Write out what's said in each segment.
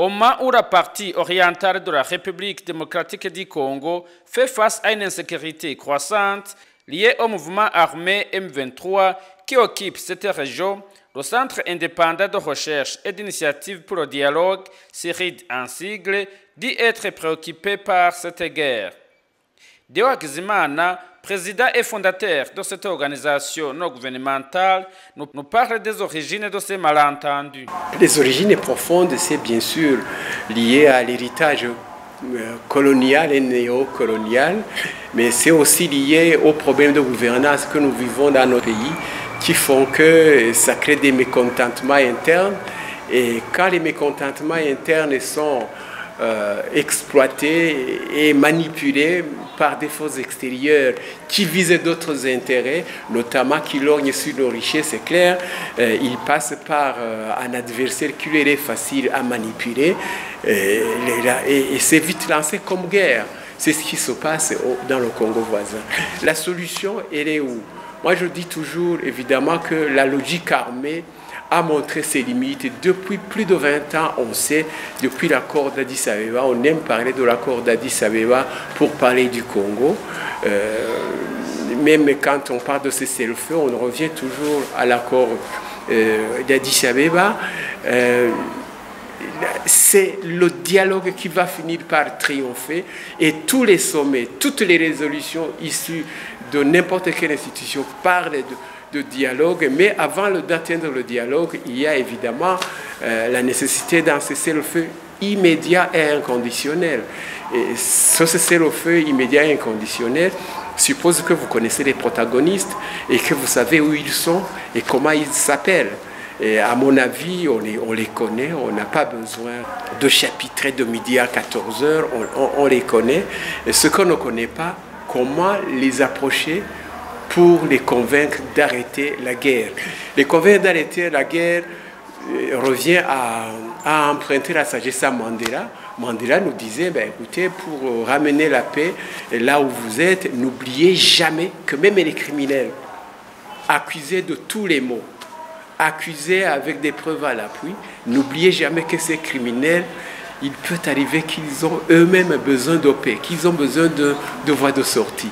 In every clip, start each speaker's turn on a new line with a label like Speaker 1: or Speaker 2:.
Speaker 1: Au moment où la partie orientale de la République démocratique du Congo fait face à une insécurité croissante liée au mouvement armé M23 qui occupe cette région, le Centre indépendant de recherche et d'initiative pour le dialogue, CIRID en sigle, dit être préoccupé par cette guerre. Deo Hakizimana, président et fondateur de cette organisation non gouvernementale, nous parle des origines de ces malentendus.
Speaker 2: Les origines profondes, c'est bien sûr lié à l'héritage colonial et néocolonial, mais c'est aussi lié aux problèmes de gouvernance que nous vivons dans nos pays qui font que ça crée des mécontentements internes. Et quand les mécontentements internes sont exploités et manipulés par des forces extérieures qui visent d'autres intérêts, notamment qui lorgnent sur nos richesses, c'est clair, ils passent par un adversaire qui leur est facile à manipuler et c'est vite lancé comme guerre. C'est ce qui se passe dans le Congo voisin. La solution, elle est où? Moi, je dis toujours, évidemment, que la logique armée a montré ses limites. Depuis plus de 20 ans, on sait, depuis l'accord d'Addis Abeba, on aime parler de l'accord d'Addis Abeba pour parler du Congo. Même quand on parle de cessez-le-feu, on revient toujours à l'accord d'Addis Abeba. C'est le dialogue qui va finir par triompher et tous les sommets, toutes les résolutions issues de n'importe quelle institution parlent de dialogue, mais avant d'atteindre le dialogue, il y a évidemment la nécessité d'un cessez-le-feu immédiat et inconditionnel. Et ce cessez-le-feu immédiat et inconditionnel suppose que vous connaissez les protagonistes et que vous savez où ils sont et comment ils s'appellent. Et à mon avis, on les connaît, on n'a pas besoin de chapitrer de midi à 14h, on les connaît. Et ce qu'on ne connaît pas, comment les approcher pour les convaincre d'arrêter la guerre. Les convaincre d'arrêter la guerre revient à emprunter la sagesse à Mandela. Mandela nous disait, ben, écoutez, pour ramener la paix là où vous êtes, n'oubliez jamais que même les criminels, accusés de tous les maux, accusés avec des preuves à l'appui, n'oubliez jamais que ces criminels, il peut arriver qu'ils ont eux-mêmes besoin de paix, qu'ils ont besoin de voies de sortie.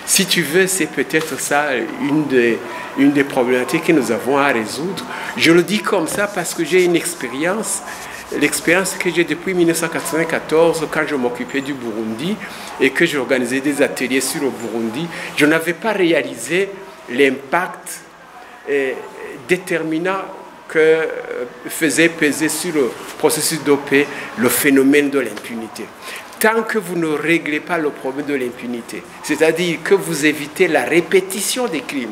Speaker 2: Si tu veux, c'est peut-être ça une des problématiques que nous avons à résoudre. Je le dis comme ça parce que j'ai une expérience, l'expérience que j'ai depuis 1994 quand je m'occupais du Burundi et que j'organisais des ateliers sur le Burundi. Je n'avais pas réalisé l'impact déterminant que faisait peser sur le processus de paix le phénomène de l'impunité. Tant que vous ne réglez pas le problème de l'impunité, c'est-à-dire que vous évitez la répétition des crimes,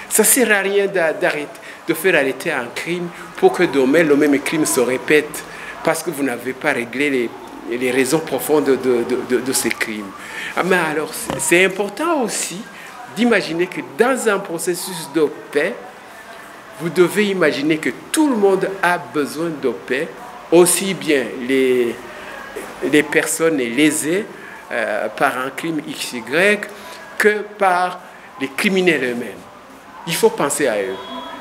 Speaker 2: ça ne sert à rien de faire arrêter un crime pour que demain le même crime se répète parce que vous n'avez pas réglé les raisons profondes de ces crimes. Mais alors, c'est important aussi d'imaginer que dans un processus de paix, vous devez imaginer que tout le monde a besoin de paix, aussi bien les personnes lésées par un crime XY que par les criminels eux-mêmes. Il faut penser à eux.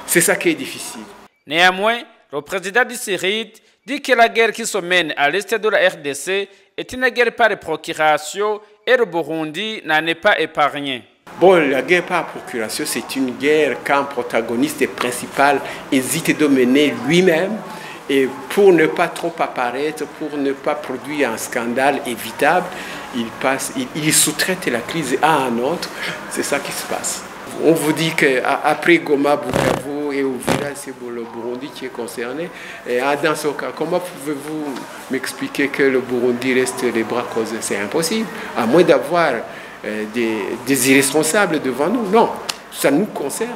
Speaker 2: C'est ça qui est difficile.
Speaker 1: Néanmoins, le président du CIRID dit que la guerre qui se mène à l'est de la RDC est une guerre par procuration et le Burundi n'en est pas épargné.
Speaker 2: Bon, la guerre par procuration, c'est une guerre qu'un protagoniste principal hésite de mener lui-même. Et pour ne pas trop apparaître, pour ne pas produire un scandale évitable, il sous-traite la crise à un autre. C'est ça qui se passe. On vous dit qu'après Goma, Bukavu et Uvira, c'est le Burundi qui est concerné. Et dans ce cas, comment pouvez-vous m'expliquer que le Burundi reste les bras croisés? C'est impossible, à moins d'avoir des irresponsables devant nous. Non, ça nous concerne.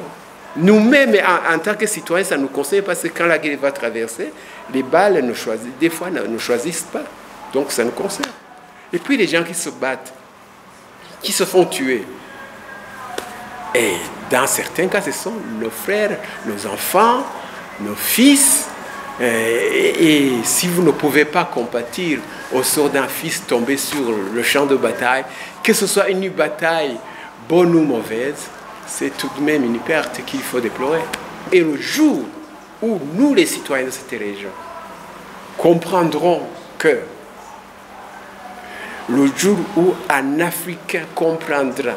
Speaker 2: Nous-mêmes, en tant que citoyens, ça nous concerne parce que quand la guerre va traverser, les balles des fois ne choisissent pas. Donc ça nous concerne. Et puis les gens qui se battent, qui se font tuer. Et dans certains cas, ce sont nos frères, nos enfants, nos fils. Et si vous ne pouvez pas compatir au sort d'un fils tombé sur le champ de bataille, que ce soit une bataille bonne ou mauvaise, c'est tout de même une perte qu'il faut déplorer. Et le jour où nous, les citoyens de cette région, comprendront que le jour où un Africain comprendra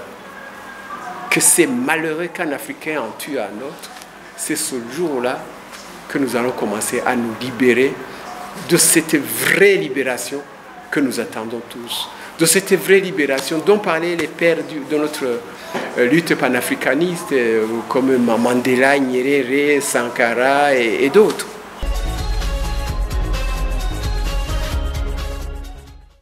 Speaker 2: que c'est malheureux qu'un Africain en tue un autre, c'est ce jour-là que nous allons commencer à nous libérer de cette vraie libération que nous attendons tous, de cette vraie libération dont parlaient les pères de notre lutte panafricaniste, comme Mandela, Nyerere, Sankara et d'autres.